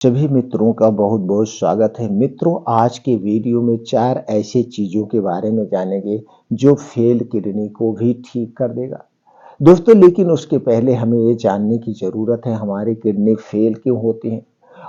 सभी मित्रों का बहुत बहुत स्वागत है। मित्रों, आज के वीडियो में 4 ऐसी चीज़ों के बारे में जानेंगे जो फेल किडनी को भी ठीक कर देगा। दोस्तों, लेकिन उसके पहले हमें ये जानने की ज़रूरत है हमारी किडनी फेल क्यों होती है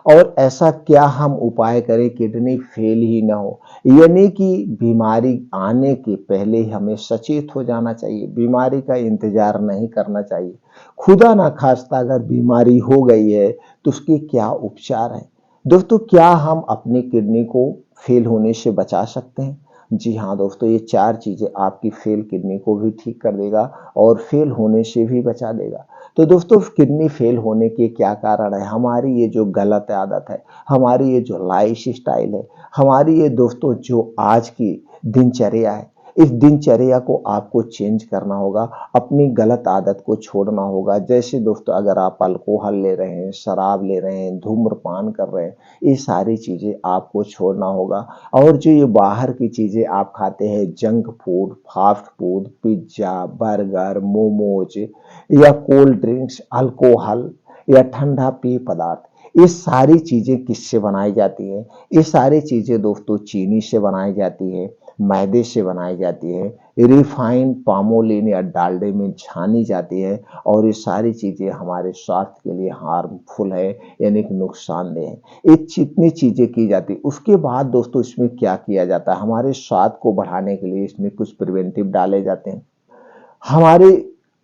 और ऐसा क्या हम उपाय करें किडनी फेल ही ना हो। यानी कि बीमारी आने के पहले ही हमें सचेत हो जाना चाहिए, बीमारी का इंतज़ार नहीं करना चाहिए। खुदा ना खास्ता अगर बीमारी हो गई है तो उसके क्या उपचार हैं? दोस्तों, क्या हम अपनी किडनी को फेल होने से बचा सकते हैं? जी हाँ दोस्तों, ये 4 चीज़ें आपकी फेल किडनी को भी ठीक कर देगा और फेल होने से भी बचा देगा। तो दोस्तों, किडनी फेल होने के क्या कारण है? हमारी ये जो गलत आदत है, हमारी ये जो लाइफ स्टाइल है, हमारी ये दोस्तों जो आज की दिनचर्या है, इस दिनचर्या को आपको चेंज करना होगा, अपनी गलत आदत को छोड़ना होगा। जैसे दोस्तों, अगर आप अल्कोहल ले रहे हैं, शराब ले रहे हैं, धूम्रपान कर रहे हैं, ये सारी चीज़ें आपको छोड़ना होगा। और जो ये बाहर की चीज़ें आप खाते हैं, junk food, fast food, pizza, burger, momos या कोल्ड ड्रिंक्स, अल्कोहल या ठंडा पेय पदार्थ, ये सारी चीज़ें किससे बनाई जाती हैं? ये सारी चीज़ें दोस्तों चीनी से बनाई जाती है, मैदे से बनाई जाती है, रिफाइंड पामोलिन या डालडे में छानी जाती है और ये सारी चीज़ें हमारे स्वास्थ्य के लिए हार्मफुल है, यानी कि नुकसानदेह है। ये जितनी चीज़ें की जाती है, उसके बाद दोस्तों इसमें क्या किया जाता है? हमारे स्वाद को बढ़ाने के लिए इसमें कुछ प्रिवेंटिव डाले जाते हैं। हमारे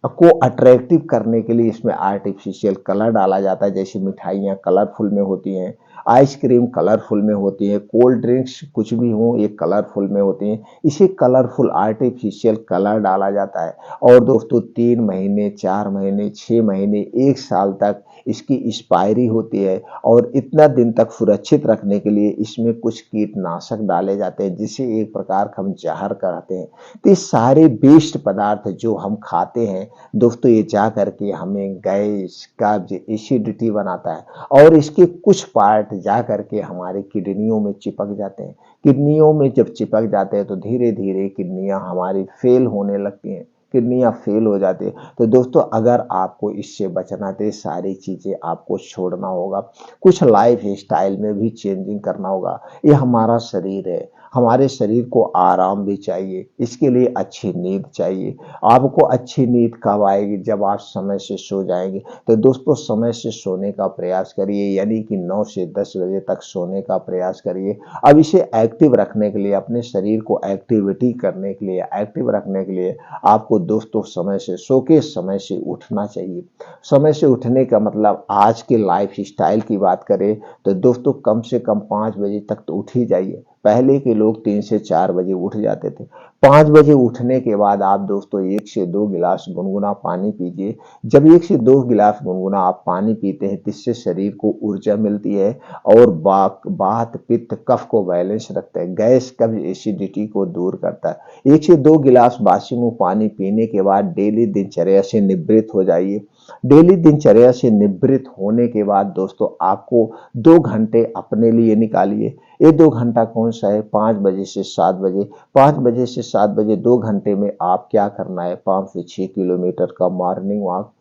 को अट्रैक्टिव करने के लिए इसमें आर्टिफिशियल कलर डाला जाता है, जैसे मिठाइयाँ कलरफुल में होती हैं, आइसक्रीम कलरफुल में होती है, कोल्ड ड्रिंक्स कुछ भी हो ये कलरफुल में होती हैं। इसे कलरफुल आर्टिफिशियल कलर डाला जाता है और दोस्तों 3 महीने, 4 महीने, 6 महीने, 1 साल तक इसकी एक्सपायरी होती है और इतना दिन तक सुरक्षित रखने के लिए इसमें कुछ कीटनाशक डाले जाते हैं, जिसे एक प्रकार का हम ज़हर कहते हैं। तो ये सारे वेस्ट पदार्थ जो हम खाते हैं दोस्तों, ये जा करके हमें गैस, कब्ज, एसिडिटी बनाता है और इसके कुछ पार्ट जा करके हमारे किडनियों में चिपक जाते हैं। किडनियों में जब चिपक जाते हैं तो धीरे धीरे किडनियां हमारी फेल होने लगती हैं, किडनियां फेल हो जाती है। तो दोस्तों, अगर आपको इससे बचना तो ये सारी चीज़ें आपको छोड़ना होगा, कुछ लाइफ स्टाइल में भी चेंजिंग करना होगा। ये हमारा शरीर है, हमारे शरीर को आराम भी चाहिए, इसके लिए अच्छी नींद चाहिए। आपको अच्छी नींद कब आएगी? जब आप समय से सो जाएंगे। तो दोस्तों, समय से सोने का प्रयास करिए, यानी कि 9 से 10 बजे तक सोने का प्रयास करिए। अब इसे एक्टिव रखने के लिए, अपने शरीर को एक्टिविटी करने के लिए, एक्टिव रखने के लिए आपको दोस्तों समय से सो के समय से उठना चाहिए। समय से उठने का मतलब आज के लाइफ स्टाइल की बात करें तो दोस्तों कम से कम 5 बजे तक तो उठ ही जाइए। पहले के लोग 3 से 4 बजे उठ जाते थे। 5 बजे उठने के बाद आप दोस्तों 1 से 2 गिलास गुनगुना पानी पीजिए। जब 1 से 2 गिलास गुनगुना आप पानी पीते हैं तो इससे शरीर को ऊर्जा मिलती है और वात, पित्त, कफ को बैलेंस रखता है, गैस, कब्ज, एसिडिटी को दूर करता है। 1 से 2 गिलास बासी मुंह पानी पीने के बाद डेली दिनचर्या से निवृत्त हो जाइए। डेली दिनचर्या से निवृत्त होने के बाद दोस्तों आपको 2 घंटे अपने लिए निकालिए। ये 2 घंटा कौन सा है? 5 बजे से 7 बजे। 5 बजे से 7 बजे 2 घंटे में आप क्या करना है? 5 से 6 किलोमीटर का मॉर्निंग वॉक।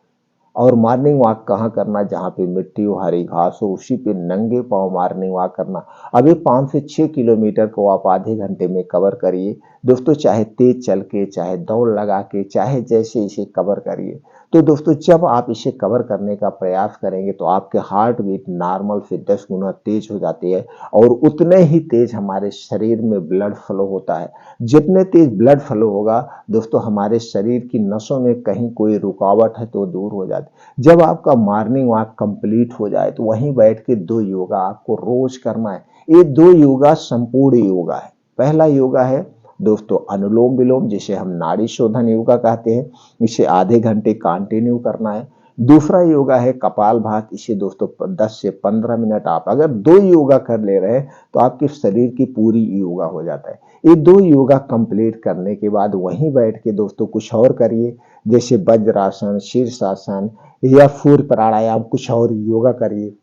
और मॉर्निंग वॉक कहाँ करना? जहाँ पे मिट्टी हो, हरी घास हो, उसी पे नंगे पाँव मॉर्निंग वॉक करना। अब ये 5 से 6 किलोमीटर को आप आधे घंटे में कवर करिए। दोस्तों, चाहे तेज चल के, चाहे दौड़ लगा के, चाहे जैसे इसे कवर करिए। तो दोस्तों, जब आप इसे कवर करने का प्रयास करेंगे तो आपके हार्ट बीट नॉर्मल से 10 गुना तेज हो जाती है और उतने ही तेज हमारे शरीर में ब्लड फ्लो होता है। जितने तेज ब्लड फ्लो होगा दोस्तों, हमारे शरीर की नसों में कहीं कोई रुकावट है तो दूर हो जाती है। जब आपका मॉर्निंग वॉक कंप्लीट हो जाए तो वहीं बैठ के 2 योगा आपको रोज करना है। ये 2 योगा संपूर्ण योगा है। पहला योगा है दोस्तों अनुलोम विलोम, जिसे हम नाड़ी शोधन योगा कहते हैं। इसे आधे घंटे कंटिन्यू करना है। दूसरा योगा है कपालभाति। इसे दोस्तों 10 से 15 मिनट आप अगर 2 योगा कर ले रहे हैं तो आपके शरीर की पूरी योगा हो जाता है। ये 2 योगा कंप्लीट करने के बाद वहीं बैठ के दोस्तों कुछ और करिए, जैसे वज्रासन, शीर्षासन या सूर्य प्राणायाम, कुछ और योगा करिए।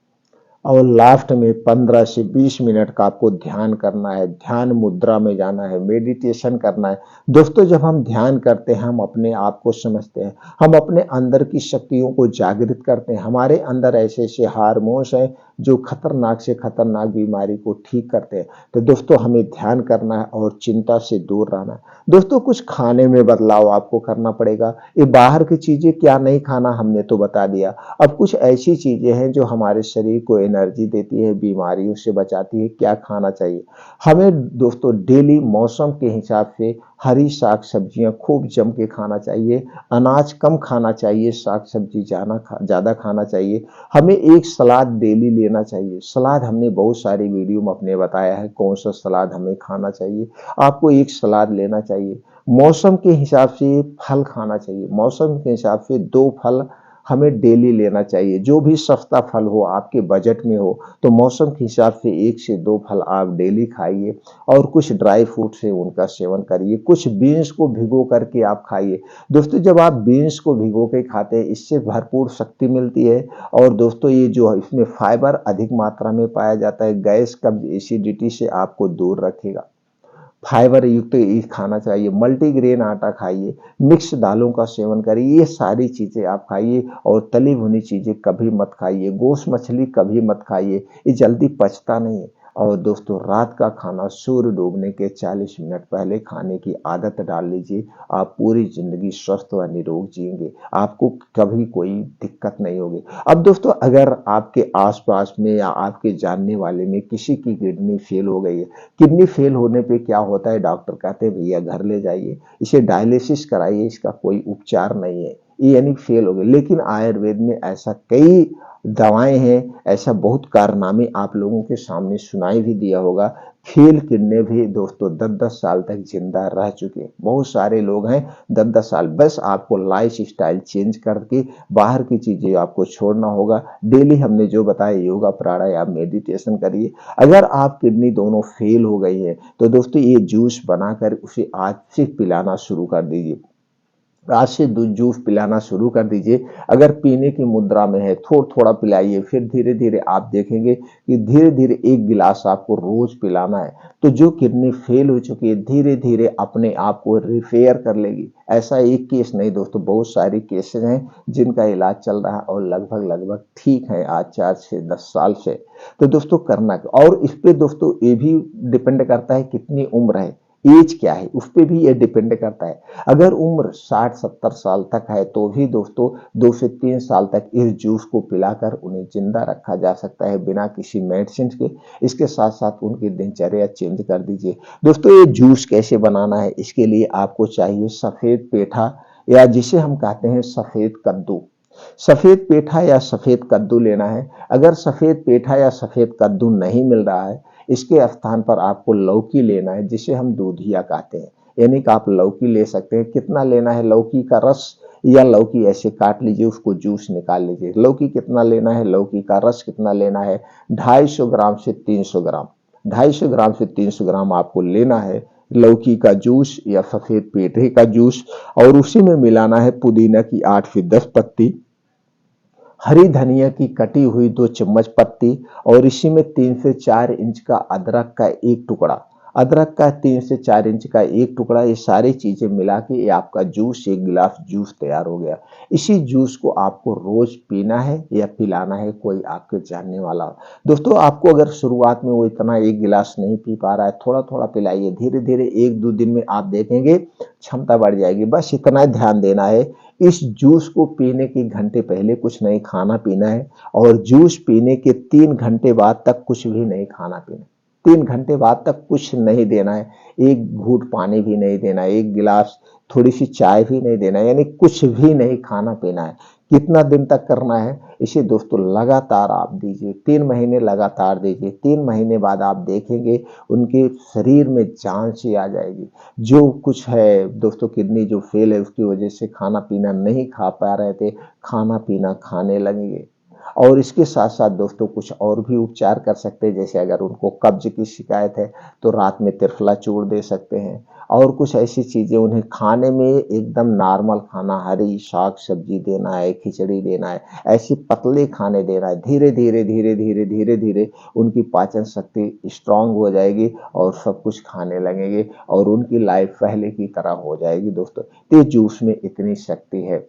और लास्ट में 15 से 20 मिनट का आपको ध्यान करना है, ध्यान मुद्रा में जाना है, मेडिटेशन करना है। दोस्तों, जब हम ध्यान करते हैं हम अपने आप को समझते हैं, हम अपने अंदर की शक्तियों को जागृत करते हैं। हमारे अंदर ऐसे ऐसे हार्मोन्स हैं जो खतरनाक से खतरनाक बीमारी को ठीक करते हैं। तो दोस्तों हमें ध्यान करना है और चिंता से दूर रहना है। दोस्तों कुछ खाने में बदलाव आपको करना पड़ेगा। ये बाहर की चीजें क्या नहीं खाना हमने तो बता दिया। अब कुछ ऐसी चीजें हैं जो हमारे शरीर को एनर्जी देती है, बीमारियों से बचाती है, क्या खाना चाहिए। हमें दोस्तों डेली मौसम के हिसाब से हरी साग सब्जियां खूब जम के खाना चाहिए, अनाज कम खाना चाहिए, साग सब्जी ज्यादा खाना चाहिए। हमें एक सलाद डेली लेना चाहिए। सलाद हमने बहुत सारी वीडियो में अपने बताया है कौन सा सलाद हमें खाना चाहिए। आपको एक सलाद लेना चाहिए। मौसम के हिसाब से फल खाना चाहिए। मौसम के हिसाब से 2 फल हमें डेली लेना चाहिए। जो भी सस्ता फल हो, आपके बजट में हो, तो मौसम के हिसाब से 1 से 2 फल आप डेली खाइए और कुछ ड्राई फ्रूट से उनका सेवन करिए। कुछ बीन्स को भिगो करके आप खाइए। दोस्तों जब आप बीन्स को भिगो के खाते हैं, इससे भरपूर शक्ति मिलती है और दोस्तों ये जो इसमें फाइबर अधिक मात्रा में पाया जाता है, गैस, कब्ज, एसिडिटी से आपको दूर रखेगा। फाइबर युक्त ये खाना चाहिए। मल्टीग्रेन आटा खाइए, मिक्स दालों का सेवन करिए, ये सारी चीजें आप खाइए और तली भुनी चीजें कभी मत खाइए। गोश्त मछली कभी मत खाइए, ये जल्दी पचता नहीं है। और दोस्तों रात का खाना सूर्य डूबने के 40 मिनट पहले खाने की आदत डाल लीजिए। आप पूरी जिंदगी स्वस्थ व निरोग जिएंगे, आपको कभी कोई दिक्कत नहीं होगी। अब दोस्तों अगर आपके आसपास में या आपके जानने वाले में किसी की किडनी फेल हो गई है, किडनी फेल होने पे क्या होता है, डॉक्टर कहते हैं भैया घर ले जाइए, इसे डायलिसिस कराइए, इसका कोई उपचार नहीं है, ये यानी फेल हो गए। लेकिन आयुर्वेद में ऐसा कई दवाएं हैं, ऐसा बहुत कारनामे आप लोगों के सामने सुनाई भी दिया होगा। फेल किडनी भी दोस्तों 10-10 साल तक जिंदा रह चुके बहुत सारे लोग हैं। 10-10 साल, बस आपको लाइफ स्टाइल चेंज करके बाहर की चीजें आपको छोड़ना होगा। डेली हमने जो बताया योगा, प्राणायाम, मेडिटेशन करिए। अगर आप किडनी दोनों फेल हो गई है तो दोस्तों ये जूस बनाकर उसे आज से पिलाना शुरू कर दीजिए। आज से जूस पिलाना शुरू कर दीजिए। अगर पीने की मुद्रा में है थोड़ा थोड़ा पिलाइए, फिर धीरे धीरे आप देखेंगे कि धीरे धीरे 1 गिलास आपको रोज पिलाना है। तो जो किडनी फेल हो चुकी है धीरे धीरे अपने आप को रिपेयर कर लेगी। ऐसा एक केस नहीं दोस्तों, बहुत सारे केसेस हैं जिनका इलाज चल रहा है और लगभग लगभग ठीक है आज 4 से 10 साल से। तो दोस्तों करना और इस पे दोस्तों ये भी डिपेंड करता है कितनी उम्र है, एज क्या है, उस पर भी ये डिपेंड करता है। अगर उम्र 60-70 साल तक है तो भी दोस्तों 2 से 3 साल तक इस जूस को पिलाकर उन्हें जिंदा रखा जा सकता है बिना किसी मेडिसिन के। इसके साथ साथ उनकी दिनचर्या चेंज कर दीजिए। दोस्तों ये जूस कैसे बनाना है, इसके लिए आपको चाहिए सफेद पेठा या जिसे हम कहते हैं सफेद कद्दू। सफेद पेठा या सफेद कद्दू लेना है। अगर सफेद पेठा या सफेद कद्दू नहीं मिल रहा है, इसके स्थान पर आपको लौकी लेना है जिसे हम दूधिया कहते हैं। यानी कि आप लौकी ले सकते हैं। कितना लेना है, लौकी का रस या लौकी ऐसे काट लीजिए, उसको जूस निकाल लीजिए। लौकी कितना लेना है, लौकी का रस कितना लेना है, 250 ग्राम से 300 ग्राम, 250 ग्राम से 300 ग्राम आपको लेना है लौकी का जूस या सफेद पेठे का जूस। और उसी में मिलाना है पुदीना की 8 से 10 पत्ती, हरी धनिया की कटी हुई 2 चम्मच पत्ती और इसी में 3 से 4 इंच का अदरक का एक टुकड़ा, अदरक का 3 से 4 इंच का एक टुकड़ा, ये सारी चीजें मिला के ये आपका जूस, 1 गिलास जूस तैयार हो गया। इसी जूस को आपको रोज पीना है या पिलाना है कोई आपके जानने वाला। दोस्तों आपको अगर शुरुआत में वो इतना 1 गिलास नहीं पी पा रहा है, थोड़ा थोड़ा पिलाइए। धीरे धीरे 1-2 दिन में आप देखेंगे क्षमता बढ़ जाएगी। बस इतना ध्यान देना है, इस जूस को पीने के घंटे पहले कुछ नहीं खाना पीना है और जूस पीने के 3 घंटे बाद तक कुछ भी नहीं खाना पीना। 3 घंटे बाद तक कुछ नहीं देना है, 1 घूंट पानी भी नहीं देना है, 1 गिलास थोड़ी सी चाय भी नहीं देना है, यानी कुछ भी नहीं खाना पीना है। कितना दिन तक करना है, इसे दोस्तों लगातार आप दीजिए, 3 महीने लगातार दीजिए। 3 महीने बाद आप देखेंगे उनके शरीर में जान सी आ जाएगी। जो कुछ है दोस्तों, किडनी जो फेल है उसकी वजह से खाना पीना नहीं खा पा रहे थे, खाना पीना खाने लगेंगे। और इसके साथ साथ दोस्तों कुछ और भी उपचार कर सकते हैं। जैसे अगर उनको कब्ज की शिकायत है तो रात में त्रिफला चूर्ण दे सकते हैं। और कुछ ऐसी चीजें उन्हें खाने में एकदम नॉर्मल खाना, हरी साग सब्जी देना है, खिचड़ी देना है, ऐसी पतले खाने देना है। धीरे धीरे धीरे धीरे धीरे धीरे उनकी पाचन शक्ति स्ट्रांग हो जाएगी और सब कुछ खाने लगेंगे और उनकी लाइफ पहले की तरह हो जाएगी। दोस्तों तो जूस में इतनी शक्ति है।